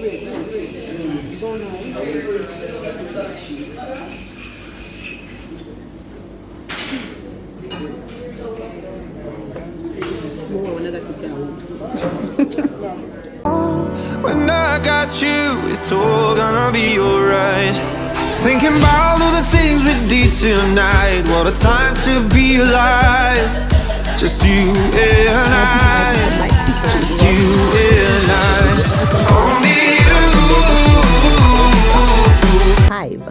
When I got you, it's all gonna be alright. Thinking about all the things we did tonight. What a time to be alive. Just you and I. Just you and I. Only you. Chive.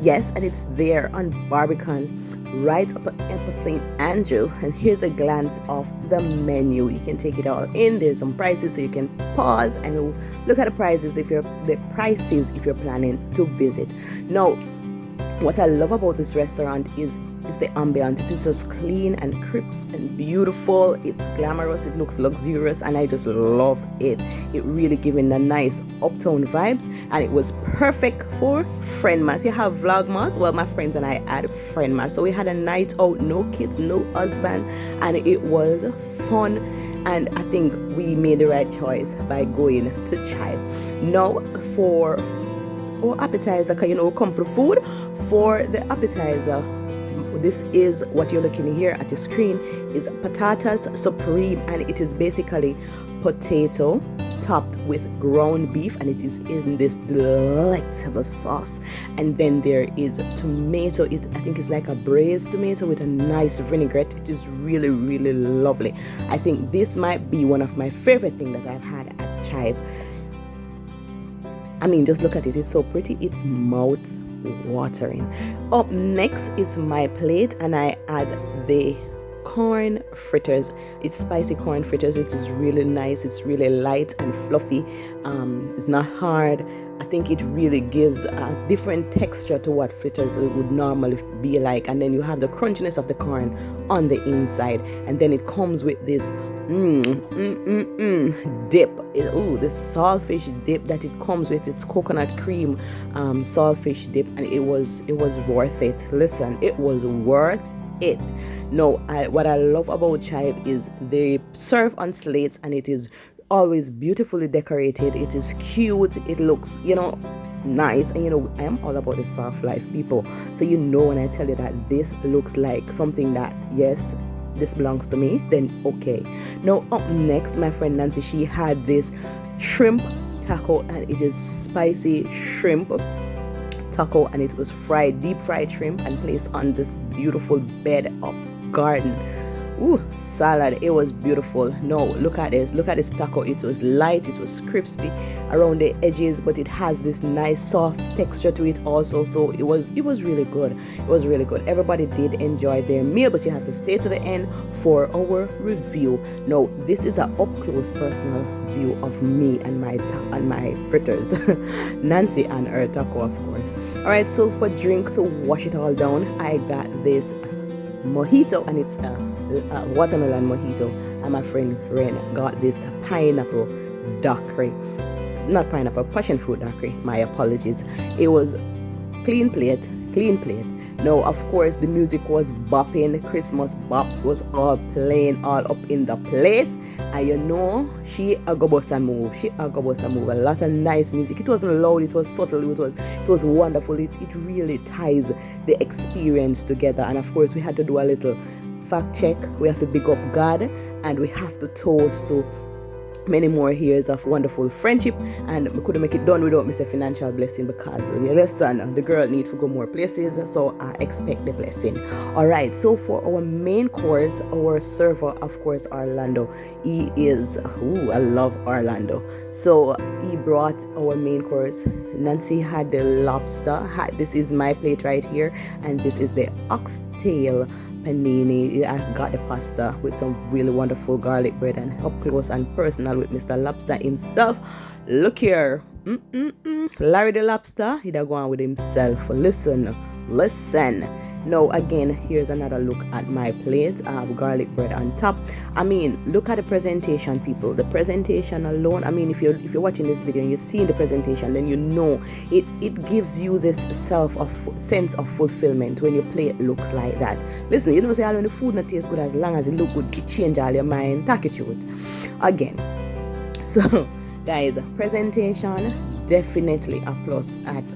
Yes, and it's there on Barbican, right up at St. Andrew. And here's a glance of the menu. You can take it all in. There's some prices, so you can pause and look at the prices if you're planning to visit. Now, what I love about this restaurant is the ambience. It is just clean and crisp and beautiful. It's glamorous, it looks luxurious, and I just love it. It really giving a nice uptown vibes, and it was perfect for friendmas. You have vlogmas. Well, my friends and I had friendmas, so we had a night out, no kids, no husband, and it was fun. And I think we made the right choice by going to Chive. Now for our appetizer, because we come for food. For the appetizer, this is what you're looking here at the screen, is patatas supreme, and it is basically potato topped with ground beef, and it is in this delectable sauce. And then there is tomato. I think it's like a braised tomato with a nice vinaigrette. It is really, really lovely. I think this might be one of my favorite things that I've had at Chive. I mean, just look at it. It's so pretty. It's mouth watering. Up next is my plate, and I add the corn fritters. It's spicy corn fritters. It is really nice. It's really light and fluffy. It's not hard. I think it really gives a different texture to what fritters would normally be like. And then you have the crunchiness of the corn on the inside, and then it comes with this dip. The saltfish dip that it comes with. It's coconut cream saltfish dip, and it was worth it. Listen, it was worth it. No, what I love about Chive is they serve on slates, and it is always beautifully decorated. It is cute. It looks, nice. And I am all about the soft life, people. So when I tell you that this looks like something that, yes, this belongs to me, then okay. Now up next, my friend Nancy, she had this shrimp taco, and it is spicy shrimp taco, and it was deep fried shrimp, and placed on this beautiful bed of garden salad. It was beautiful. No, look at this taco. It was light, it was crispy around the edges, but it has this nice soft texture to it also. So it was really good. It was really good. Everybody did enjoy their meal, but you have to stay to the end for our review. Now, this is an up close personal view of me and my fritters. Nancy and her taco, of course. All right, so for drink to wash it all down, I got this Mojito, and it's a watermelon mojito, and my friend Ren got this pineapple daiquiri. Not pineapple, passion fruit daiquiri. My apologies. It was clean plate. Now, of course, the music was bopping. Christmas bops was all playing all up in the place. And she a go bust a move. A lot of nice music. It wasn't loud, it was subtle, it was wonderful. It really ties the experience together. And of course, we had to do a little fact check. We have to big up God, and we have to toast to many more years of wonderful friendship, and we couldn't make it done without Mr. Financial blessing, because listen, the girl need to go more places, so I expect the blessing. All right, so for our main course, our server, of course, Orlando, he is I love Orlando. So he brought our main course. Nancy had the lobster. This is my plate right here, and this is the oxtail panini. I got the pasta with some really wonderful garlic bread, and up close and personal with Mr. Lobster himself. Look here, Larry the Lobster, he'd have gone with himself. Listen. Now again, here's another look at my plate. Garlic bread on top. I mean, look at the presentation, people. The presentation alone, I mean, if you're watching this video and you're seeing the presentation, then it gives you this sense of fulfillment when your plate looks like that. Listen, you don't say all when the food not tastes good, as long as it look good, it change all your mind. Take it again. So guys, presentation, definitely a plus at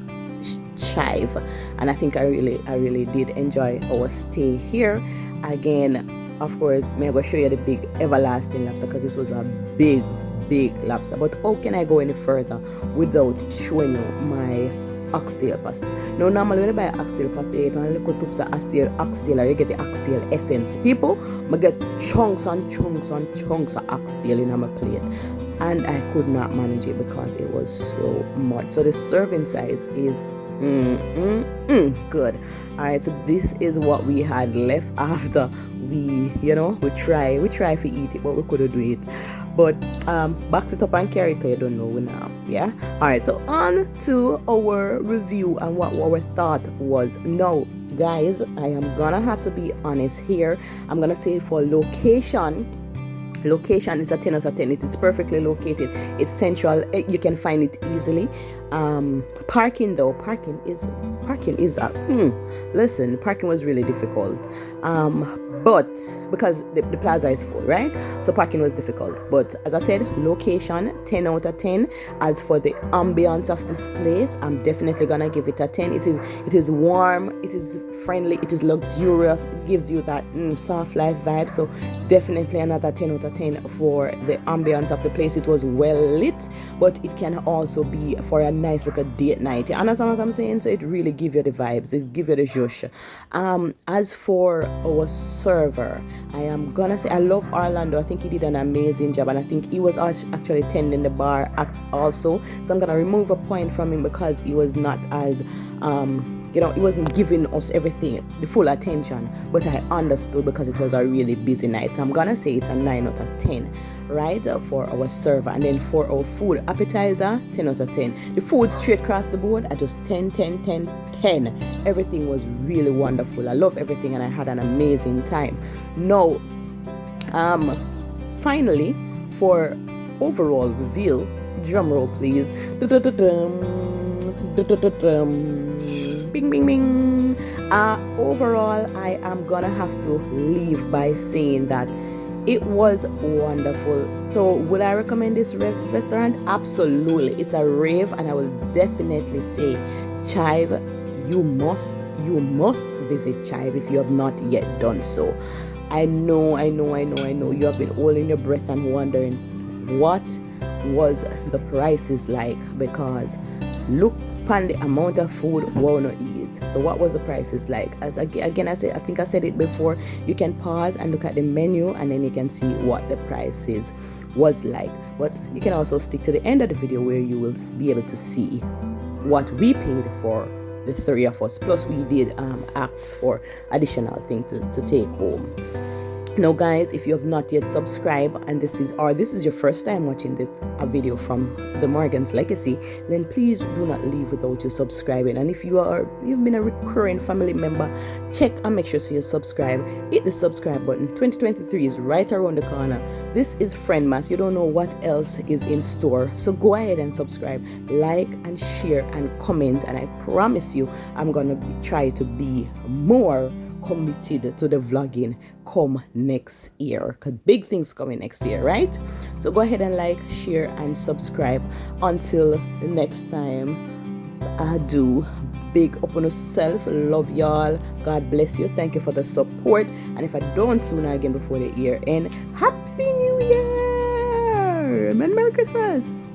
Chive, and I think I really did enjoy our stay here. Again, of course, I'm going to show you the big everlasting lobster because this was a big lobster. But how can I go any further without showing you my oxtail pasta? Now, normally when you buy oxtail pasta, you can look at tubes of oxtail, or you get the oxtail essence. People, I get chunks and chunks and chunks of oxtail in my plate, and I could not manage it because it was so much. So the serving size is good. All right, so this is what we had left after we try to eat it, but we couldn't do it. But box it up and carry it, because you don't know now. Yeah. All right, so on to our review and what our thought was. Now, guys, I am gonna have to be honest here. I'm gonna say for location is a 10 out of 10. It is perfectly located. It's central. You can find it easily. Parking is listen, parking was really difficult. But because the plaza is full, right? So parking was difficult. But as I said, location 10 out of 10. As for the ambience of this place, I'm definitely gonna give it a 10. It is warm, it is friendly, it is luxurious, it gives you that soft life vibe. So definitely another 10 out of 10 for the ambience of the place. It was well lit, but it can also be for a nice like a date night. You understand what I'm saying? So it really gives you the vibes, it gives you the zhush. As for our server, I am gonna say I love Orlando. I think he did an amazing job, and I think he was actually tending the bar also. So I'm gonna remove a point from him because he was not as he wasn't giving us everything, the full attention, but I understood because it was a really busy night. So I'm gonna say it's a 9 out of 10, right, for our server. And then for our food, appetizer, 10 out of 10. The food straight across the board, I just 10. Everything was really wonderful. I love everything, and I had an amazing time. Now, finally, for overall review, drum roll please. Bing bing bing. Overall, I am gonna have to leave by saying that it was wonderful. So would I recommend this restaurant? Absolutely. It's a rave, and I will definitely say Chive, you must visit Chive if you have not yet done so. I know you have been holding your breath and wondering what was the prices like, because look upon the amount of food we wanna eat. So what was the prices like? As again, I think I said it before, you can pause and look at the menu, and then you can see what the prices was like. But you can also stick to the end of the video where you will be able to see what we paid for the three of us. Plus we did ask for additional thing to take home. Now guys, if you have not yet subscribed and this is your first time watching a video from the Morgan's Legacy, then please do not leave without you subscribing. And if you've been a recurring family member, check and make sure you subscribe. Hit the subscribe button. 2023 is right around the corner. This is Friendmas. You don't know what else is in store. So go ahead and subscribe, like and share and comment, and I promise you I'm gonna try to be more committed to the vlogging come next year, because big things coming next year, right? So go ahead and like, share and subscribe. Until next time, I do big up on yourself. Love y'all. God bless you. Thank you for the support, and if I don't sooner again before the year end, Happy New Year and Merry Christmas.